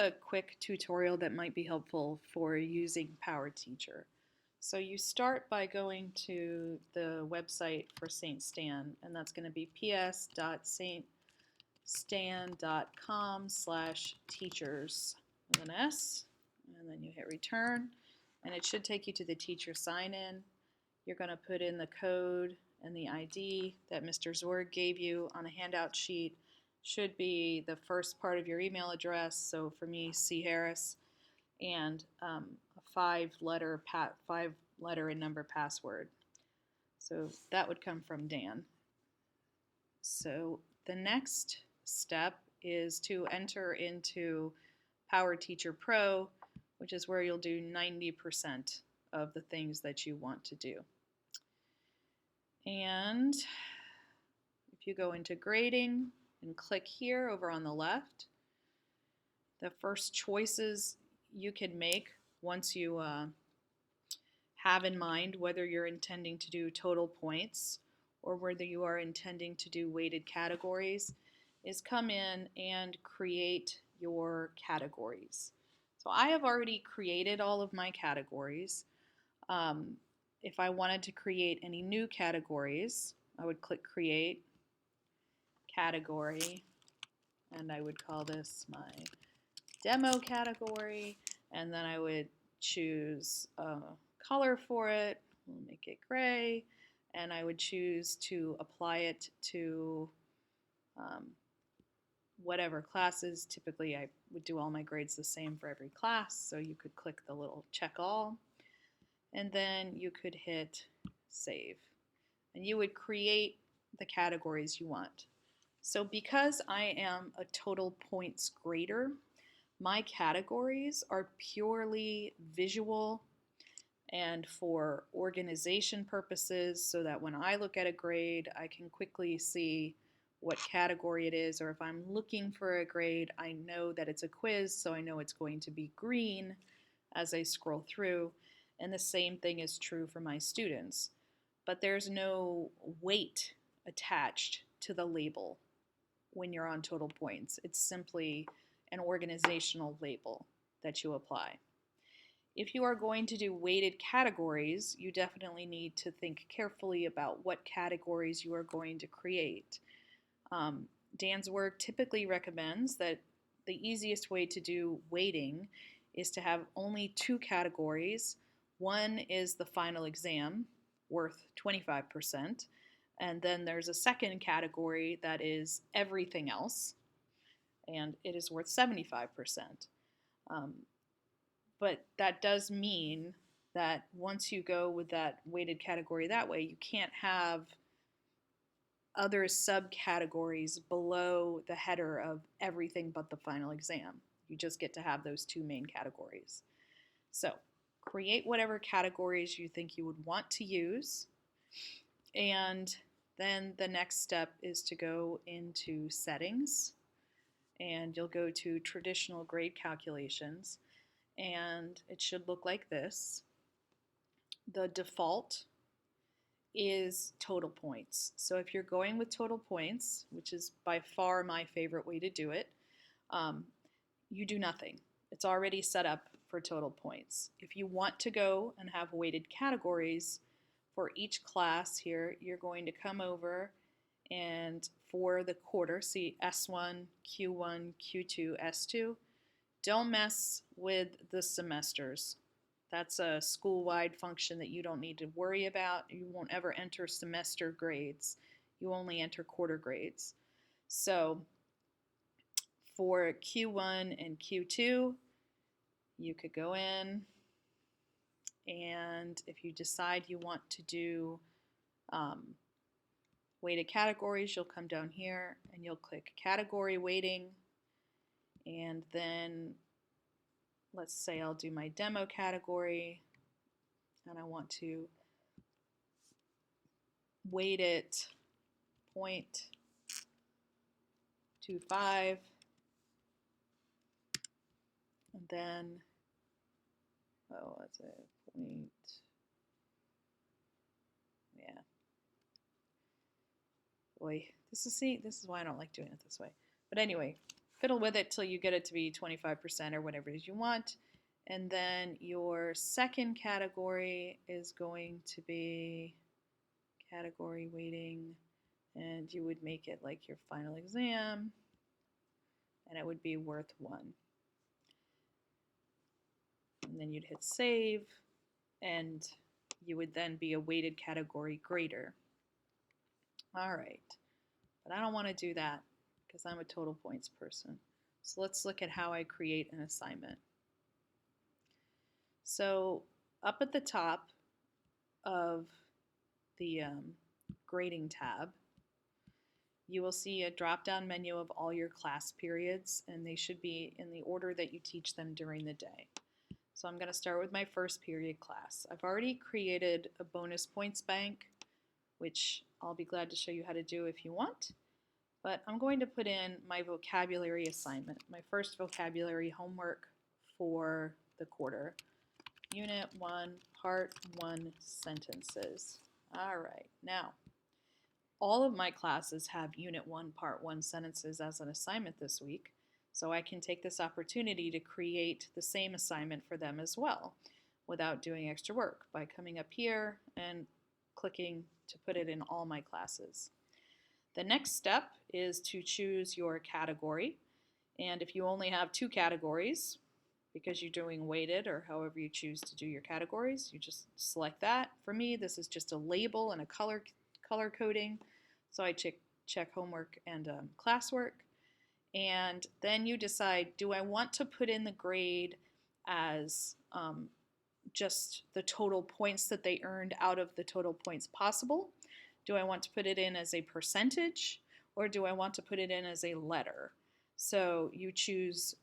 A quick tutorial that might be helpful for using PowerTeacher. So you start by going to the website for St. Stan, and that's going to be ps.ststan.com/teachers with an S, and then you hit return, and it should take you to the teacher sign-in. You're going to put in the code and the ID that Mr. Zorg gave you on a handout sheet. Should be the first part of your email address, so for me, C. Harris, and a five-letter and number password. So that would come from Dan. So the next step is to enter into PowerTeacher Pro, which is where you'll do 90% of the things that you want to do. And if you go into grading and click here over on the left, the first choices you can make once you have in mind whether you're intending to do total points or whether you are intending to do weighted categories is come in and create your categories. So I have already created all of my categories. If I wanted to create any new categories, I would click Create Category, and I would call this my demo category, and then I would choose a color for it. We'll make it gray, and I would choose to apply it to whatever classes. Typically, I would do all my grades the same for every class, so you could click the little check all, and then you could hit save, and you would create the categories you want. So because I am a total points grader, my categories are purely visual and for organization purposes, so that when I look at a grade, I can quickly see what category it is, or if I'm looking for a grade, I know that it's a quiz, so I know it's going to be green as I scroll through. And the same thing is true for my students. But there's no weight attached to the label when you're on total points. It's simply an organizational label that you apply. If you are going to do weighted categories, you definitely need to think carefully about what categories you are going to create. Dan's work typically recommends that the easiest way to do weighting is to have only two categories. One is the final exam, worth 25%, and then there's a second category that is everything else, and it is worth 75%. But that does mean that once you go with that weighted category that way, you can't have other subcategories below the header of everything but the final exam. You just get to have those two main categories. So create whatever categories you think you would want to use, and then the next step is to go into settings, and you'll go to traditional grade calculations, and it should look like this. The default is total points. So if you're going with total points, which is by far my favorite way to do it, you do nothing. It's already set up for total points. If you want to go and have weighted categories for each class here, you're going to come over and for the quarter, see S1, Q1, Q2, S2, don't mess with the semesters. That's a school-wide function that you don't need to worry about. You won't ever enter semester grades. You only enter quarter grades. So for Q1 and Q2, you could go in, and if you decide you want to do weighted categories, you'll come down here and you'll click category weighting, and then let's say I'll do my demo category, and I want to weight it 0.25, and then, oh, what's it, point, yeah. Boy, this is why I don't like doing it this way. But anyway, fiddle with it till you get it to be 25% or whatever it is you want. And then your second category is going to be category weighting, and you would make it like your final exam, and it would be worth 1. And then you'd hit save, and you would then be a weighted category grader. All right, but I don't want to do that because I'm a total points person. So let's look at how I create an assignment. So up at the top of the grading tab, you will see a drop-down menu of all your class periods, and they should be in the order that you teach them during the day. So I'm going to start with my first period class. I've already created a bonus points bank, which I'll be glad to show you how to do if you want. But I'm going to put in my vocabulary assignment, my first vocabulary homework for the quarter. Unit 1, Part 1 sentences. All right, now all of my classes have Unit 1, Part 1 sentences as an assignment this week, so I can take this opportunity to create the same assignment for them as well without doing extra work by coming up here and clicking to put it in all my classes. The next step is to choose your category, and if you only have 2 categories, because you're doing weighted or however you choose to do your categories, you just select that. For me, this is just a label and a color coding, so I check homework and classwork. And then you decide, do I want to put in the grade as just the total points that they earned out of the total points possible? Do I want to put it in as a percentage, or do I want to put it in as a letter? So you choose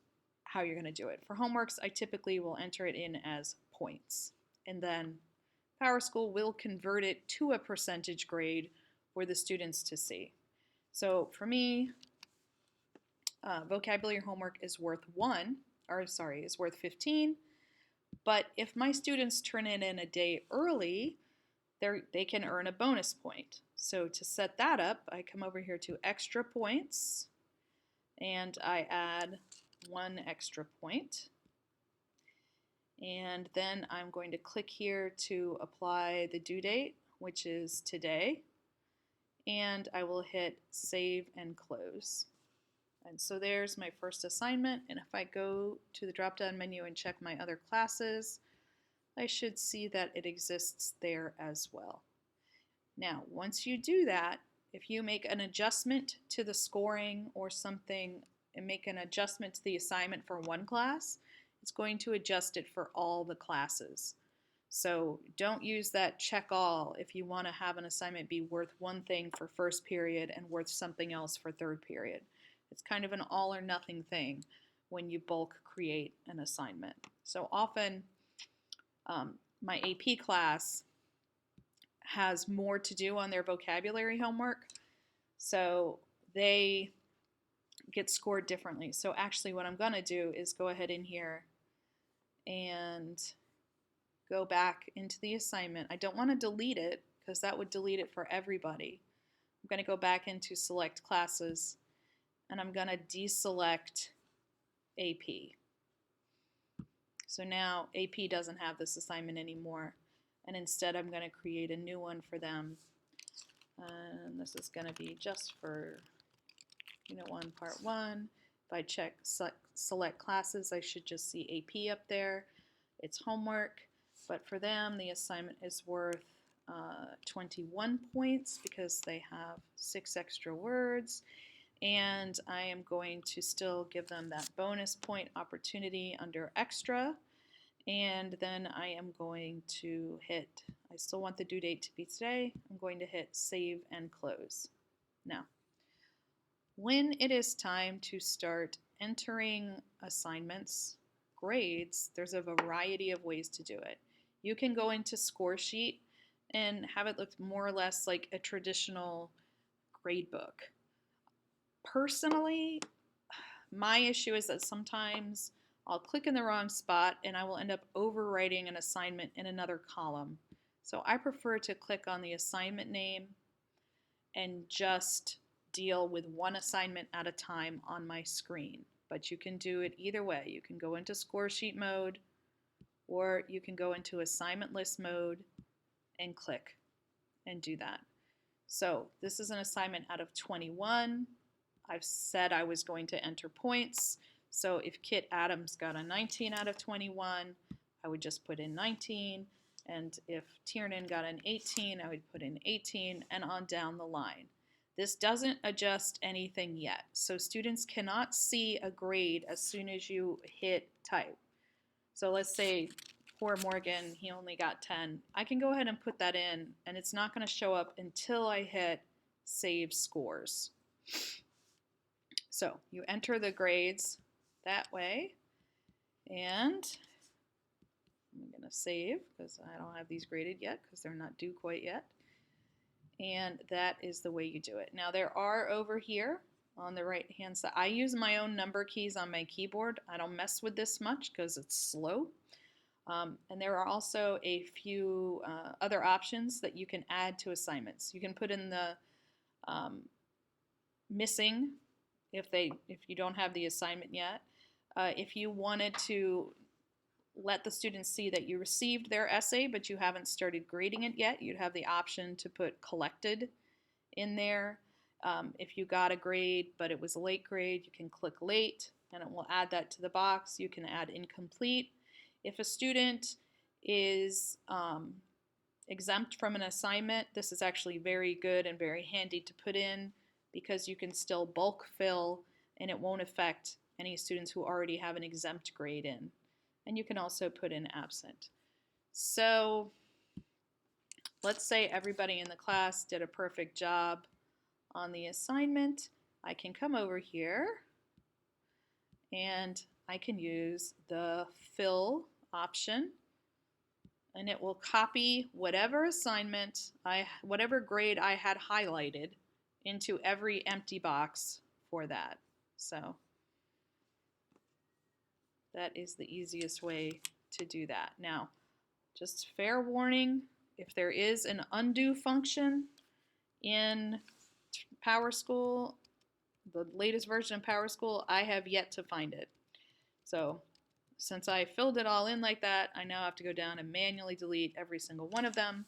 how you're going to do it. For homeworks, I typically will enter it in as points, and then PowerSchool will convert it to a percentage grade for the students to see. So for me, vocabulary homework is worth 15, but if my students turn it in a day early, they can earn a bonus point. So to set that up, I come over here to extra points, and I add 1 extra point. And then I'm going to click here to apply the due date, which is today. And I will hit save and close. And so there's my first assignment. And if I go to the drop-down menu and check my other classes, I should see that it exists there as well. Now, once you do that, if you make an adjustment to the scoring or something and make an adjustment to the assignment for one class, it's going to adjust it for all the classes. So don't use that check all if you want to have an assignment be worth one thing for first period and worth something else for third period. It's kind of an all or nothing thing when you bulk create an assignment. So often my AP class has more to do on their vocabulary homework, so they get scored differently. So actually what I'm going to do is go ahead in here and go back into the assignment. I don't want to delete it because that would delete it for everybody. I'm going to go back into select classes, and I'm going to deselect AP. So now AP doesn't have this assignment anymore, and instead I'm going to create a new one for them. And this is going to be just for Unit 1, Part 1. If I check select classes, I should just see AP up there. It's homework, but for them the assignment is worth 21 points because they have 6 extra words. And I am going to still give them that bonus point opportunity under extra. And then I am going to hit, I still want the due date to be today, I'm going to hit save and close. Now, when it is time to start entering assignments, grades, there's a variety of ways to do it. You can go into score sheet and have it look more or less like a traditional grade book. Personally, my issue is that sometimes I'll click in the wrong spot and I will end up overwriting an assignment in another column. So I prefer to click on the assignment name and just deal with one assignment at a time on my screen. but you can do it either way. You can go into score sheet mode, or you can go into assignment list mode and click and do that. So this is an assignment out of 21. I've said I was going to enter points. So if Kit Adams got a 19 out of 21, I would just put in 19. And if Tiernan got an 18, I would put in 18, and on down the line. This doesn't adjust anything yet. So students cannot see a grade as soon as you hit type. So let's say poor Morgan, he only got 10. I can go ahead and put that in, and it's not going to show up until I hit save scores. So you enter the grades that way, and I'm going to save because I don't have these graded yet because they're not due quite yet. And that is the way you do it. Now there are over here on the right hand side, I use my own number keys on my keyboard. I don't mess with this much because it's slow. And there are also a few other options that you can add to assignments. You can put in the missing if you don't have the assignment yet. If you wanted to let the students see that you received their essay but you haven't started grading it yet, you'd have the option to put collected in there. If you got a grade but it was a late grade, you can click late and it will add that to the box. You can add incomplete. If a student is exempt from an assignment, this is actually very good and very handy to put in because you can still bulk fill and it won't affect any students who already have an exempt grade in. And you can also put in absent. So let's say everybody in the class did a perfect job on the assignment. I can come over here and I can use the fill option, and it will copy whatever assignment, whatever grade I had highlighted into every empty box for that. So that is the easiest way to do that. Now, just fair warning, if there is an undo function in PowerSchool, the latest version of PowerSchool, I have yet to find it. So since I filled it all in like that, I now have to go down and manually delete every single one of them.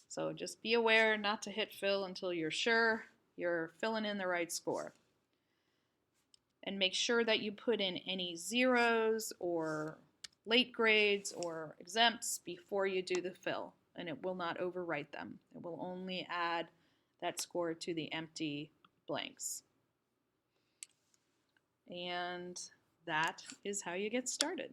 So just be aware not to hit fill until you're sure you're filling in the right score. And make sure that you put in any zeros or late grades or exempts before you do the fill, and it will not overwrite them. It will only add that score to the empty blanks. And that is how you get started.